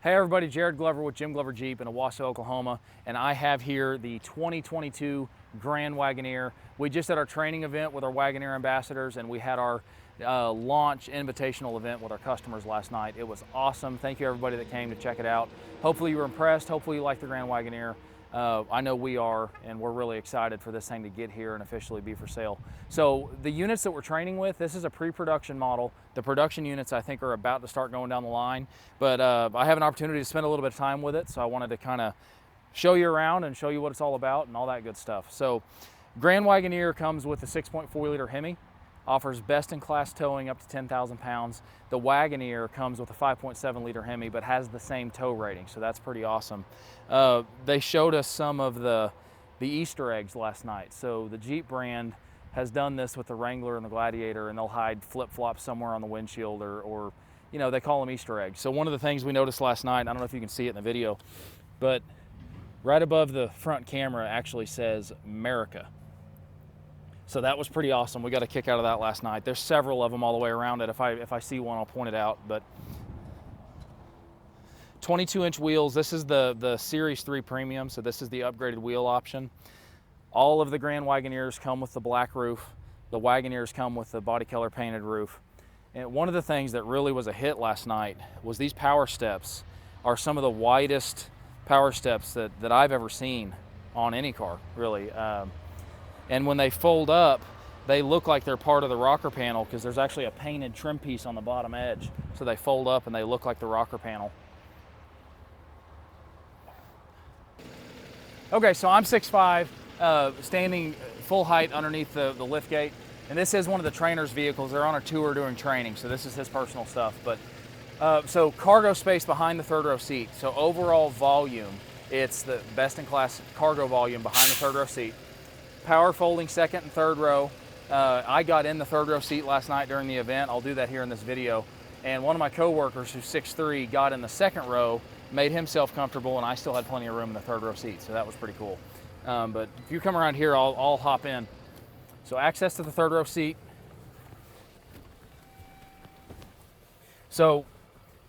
Hey everybody, Jared Glover with Jim Glover Jeep in Owasso, Oklahoma, and I have here the 2022 Grand Wagoneer. We just had our training event with our Wagoneer ambassadors, and we had our launch invitational event with our customers last night. It was awesome. Thank you everybody that came to check it out. Hopefully you were impressed. Hopefully you like the Grand Wagoneer. I know we are, and we're really excited for this thing to get here and officially be for sale. So the units that we're training with, this is a pre-production model. The production units I think are about to start going down the line, but I have an opportunity to spend a little bit of time with it, so I wanted to kind of show you around and show you what it's all about and all that good stuff. So Grand Wagoneer comes with a 6.4 liter Hemi, offers best-in-class towing up to 10,000 pounds. The Wagoneer comes with a 5.7 liter Hemi, but has the same tow rating, so that's pretty awesome. They showed us some of the Easter eggs last night. So the Jeep brand has done this with the Wrangler and the Gladiator, and they'll hide flip-flops somewhere on the windshield, or you know, they call them Easter eggs. So one of the things we noticed last night, I don't know if you can see it in the video, but right above the front camera actually says America. So that was pretty awesome. We got a kick out of that last night. There's several of them all the way around it. If I see one, I'll point it out. But 22-inch wheels. This is the Series 3 Premium, so this is the upgraded wheel option. All of the Grand Wagoneers come with the black roof. The Wagoneers come with the body color painted roof. And one of the things that really was a hit last night was these power steps are some of the widest power steps that I've ever seen on any car, really. And when they fold up, they look like they're part of the rocker panel because there's actually a painted trim piece on the bottom edge. So they fold up and they look like the rocker panel. Okay, so I'm 6'5", standing full height underneath the lift gate. And this is one of the trainer's vehicles. They're on a tour doing training, so this is his personal stuff. But so cargo space behind the third row seat. So overall volume, it's the best-in-class cargo volume behind the third row seat. Power folding second and third row. I got in the third row seat last night during the event. I'll do that here in this video. And one of my coworkers, who's 6'3", got in the second row, made himself comfortable, and I still had plenty of room in the third row seat, so that was pretty cool. But if you come around here, I'll hop in. So access to the third row seat. So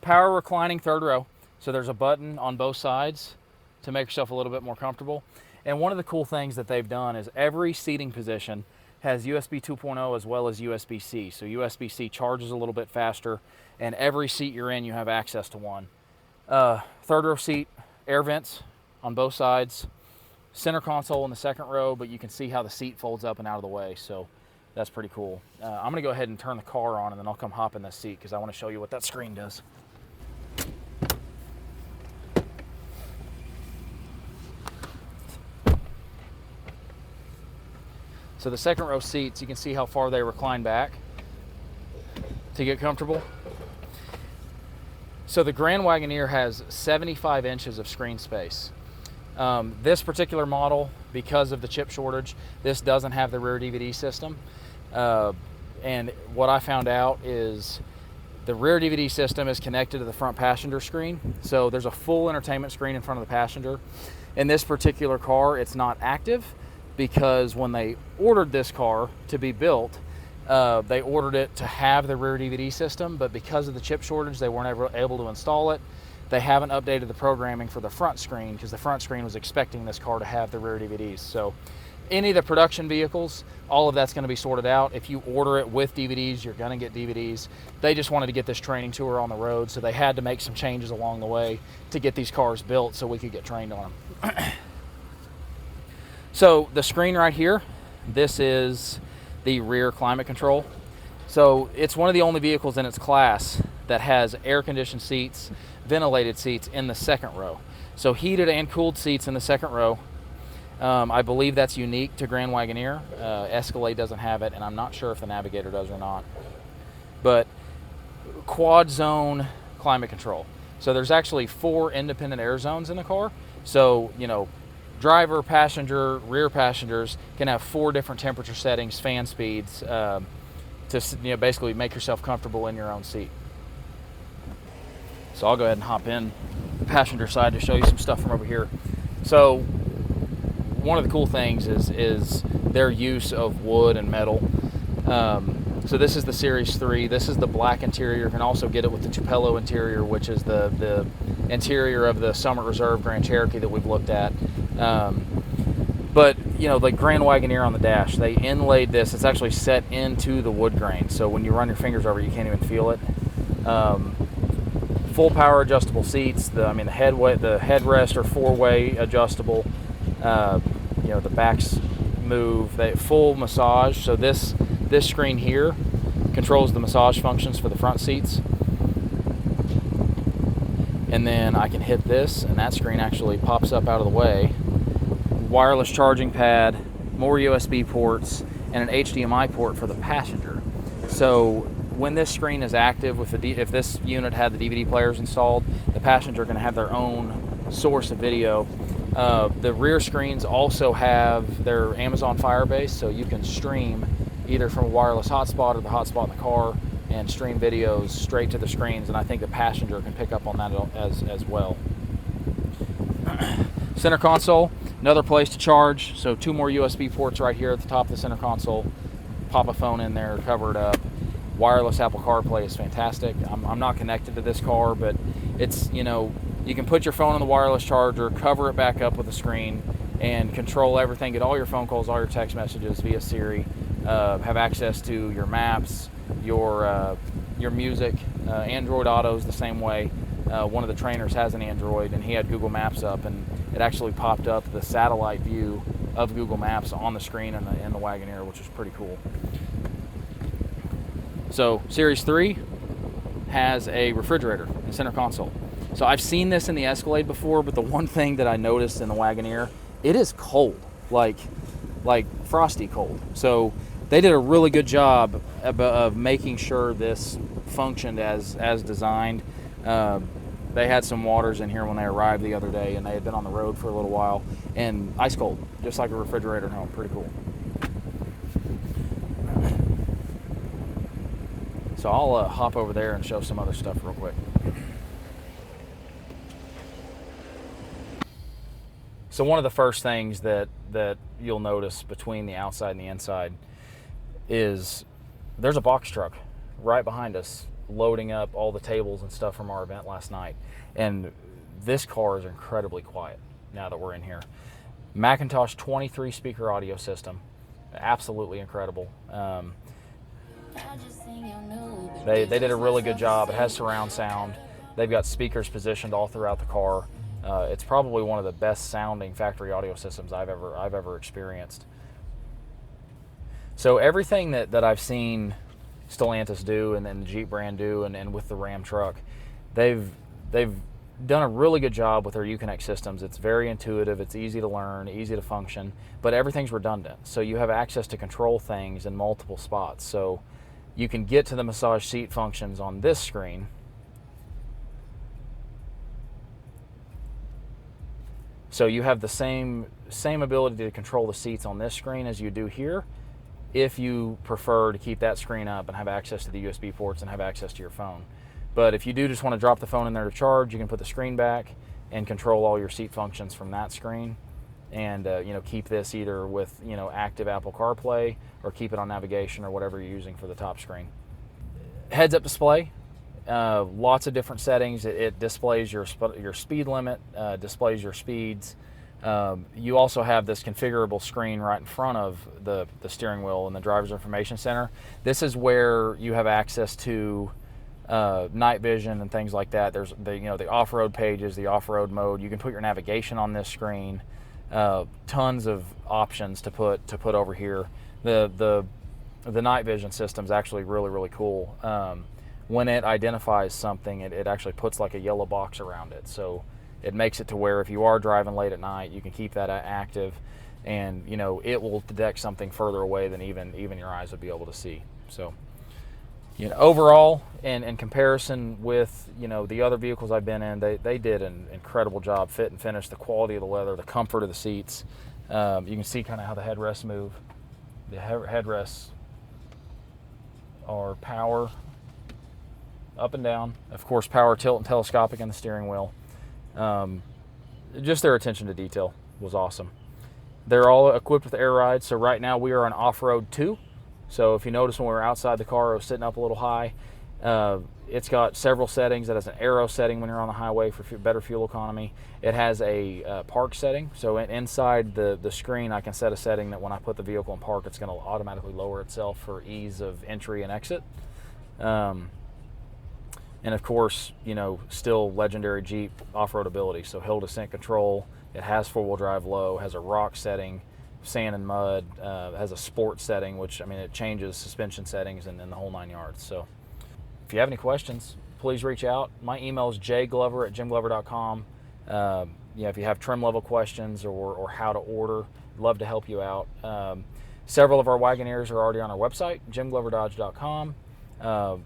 power reclining third row. So there's a button on both sides to make yourself a little bit more comfortable. And one of the cool things that they've done is every seating position has USB 2.0 as well as USB-C. So USB-C charges a little bit faster, and every seat you're in, you have access to one. Third row seat, air vents on both sides. Center console in the second row, but you can see how the seat folds up and out of the way, so that's pretty cool. I'm gonna go ahead and turn the car on, and then I'll come hop in this seat because I want to show you what that screen does. So the second row seats, you can see how far they recline back to get comfortable. So the Grand Wagoneer has 75 inches of screen space. This particular model, because of the chip shortage, this doesn't have the rear DVD system. And what I found out is the rear DVD system is connected to the front passenger screen. So there's a full entertainment screen in front of the passenger. In this particular car, it's not active, because when they ordered this car to be built, they ordered it to have the rear DVD system, but because of the chip shortage, they weren't ever able to install it. They haven't updated the programming for the front screen because the front screen was expecting this car to have the rear DVDs. So any of the production vehicles, all of that's going to be sorted out. If you order it with DVDs, you're going to get DVDs. They just wanted to get this training tour on the road, so they had to make some changes along the way to get these cars built so we could get trained on them. So the screen right here, this is the rear climate control. So it's one of the only vehicles in its class that has air-conditioned seats, ventilated seats in the second row. So heated and cooled seats in the second row. I believe that's unique to Grand Wagoneer. Escalade doesn't have it, and I'm not sure if the Navigator does or not. But quad zone climate control. So there's actually 4 independent air zones in the car. So, you know, driver, passenger, rear passengers can have 4 different temperature settings, fan speeds, to basically make yourself comfortable in your own seat. So I'll go ahead and hop in the passenger side to show you some stuff from over here. So one of the cool things is their use of wood and metal. So this is the Series 3. This is the black interior. You can also get it with the Tupelo interior, which is the interior of the Summit Reserve Grand Cherokee that we've looked at. But you know, like Grand Wagoneer on the dash, they inlaid this. It's actually set into the wood grain, so when you run your fingers over it, you can't even feel it. Full power adjustable seats. The headrest are 4-way adjustable. You know, the backs move. Full massage. So this screen here controls the massage functions for the front seats. And then I can hit this, and that screen actually pops up out of the way. Wireless charging pad, more USB ports, and an HDMI port for the passenger. So when this screen is active, if this unit had the DVD players installed, the passenger can have their own source of video. The rear screens also have their Amazon Fire Base, so you can stream either from a wireless hotspot or the hotspot in the car and stream videos straight to the screens, and I think the passenger can pick up on that as well. Center console, another place to charge, so 2 more USB ports right here at the top of the center console. Pop a phone in there, cover it up. Wireless Apple CarPlay is fantastic. I'm not connected to this car, but it's, you know, you can put your phone on the wireless charger, cover it back up with a screen, and control everything, get all your phone calls, all your text messages via Siri, have access to your maps, your music. Android Auto's the same way. One of the trainers has an Android, and he had Google Maps up, and it actually popped up the satellite view of Google Maps on the screen in the Wagoneer, which is pretty cool. So Series 3 has a refrigerator in the center console. So I've seen this in the Escalade before, but the one thing that I noticed in the Wagoneer, it is cold, like frosty cold. So they did a really good job of making sure this functioned as designed. They had some waters in here when they arrived the other day, and they had been on the road for a little while, and ice cold, just like a refrigerator at home. Pretty cool. So I'll hop over there and show some other stuff real quick. So one of the first things that you'll notice between the outside and the inside is there's a box truck right behind us loading up all the tables and stuff from our event last night. And this car is incredibly quiet now that we're in here. Macintosh 23 speaker audio system, absolutely incredible. They did a really good job. It has surround sound. They've got speakers positioned all throughout the car. It's probably one of the best sounding factory audio systems I've ever experienced. So everything that I've seen Stellantis do, and then the Jeep brand do, and with the Ram truck, they've done a really good job with their Uconnect systems. It's very intuitive, it's easy to learn, easy to function, but everything's redundant. So you have access to control things in multiple spots. So you can get to the massage seat functions on this screen. So you have the same ability to control the seats on this screen as you do here, if you prefer to keep that screen up and have access to the USB ports and have access to your phone. But if you do just want to drop the phone in there to charge, you can put the screen back and control all your seat functions from that screen, and keep this either with active Apple CarPlay, or keep it on navigation or whatever you're using for the top screen. Heads-up display, lots of different settings. It displays your speed limit, displays your speeds. You also have this configurable screen right in front of the steering wheel and the driver's information center. This is where you have access to night vision and things like that. There's the off-road pages, the off-road mode. You can put your navigation on this screen. Tons of options to put over here. The night vision system is actually really cool. When it identifies something, it actually puts like a yellow box around it. So it makes it to where if you are driving late at night, you can keep that active, and it will detect something further away than even your eyes would be able to see. So overall, in comparison with the other vehicles I've been in, they did an incredible job, fit and finish, the quality of the leather, the comfort of the seats. You can see kind of how the headrests move. The headrests are power up and down, of course power tilt and telescopic in the steering wheel. Just their attention to detail was awesome. They're all equipped with air rides. So right now we are on off-road 2. So if you notice when we were outside the car, I was sitting up a little high. It's got several settings. It has an aero setting when you're on the highway for better fuel economy. It has a park setting, so inside the screen I can set a setting that when I put the vehicle in park, it's going to automatically lower itself for ease of entry and exit. And of course, you know, still legendary Jeep off-road ability. So hill descent control. It has four-wheel drive low, has a rock setting, sand and mud, has a sport setting, which, I mean, it changes suspension settings and the whole 9 yards. So if you have any questions, please reach out. My email is jglover@jglover.com. You know, if you have trim level questions or how to order, love to help you out. Several of our Wagoneers are already on our website, jimgloverdodge.com.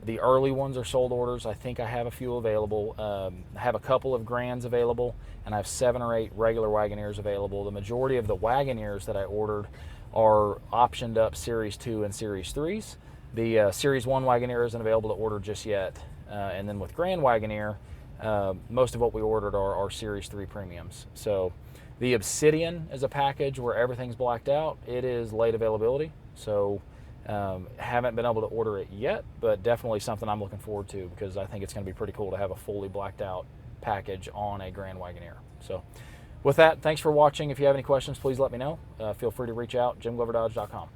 The early ones are sold orders. I think I have a few available. I have a couple of Grands available, and I have 7 or 8 regular Wagoneers available. The majority of the Wagoneers that I ordered are optioned up Series 2 and Series 3s. The Series 1 Wagoneer isn't available to order just yet. And then with Grand Wagoneer, most of what we ordered are Series 3 premiums. So the Obsidian is a package where everything's blacked out. It is late availability. So haven't been able to order it yet, but definitely something I'm looking forward to because I think it's going to be pretty cool to have a fully blacked out package on a Grand Wagoneer. So with that, thanks for watching. If you have any questions, please let me know. Feel free to reach out, jimgloverdodge.com.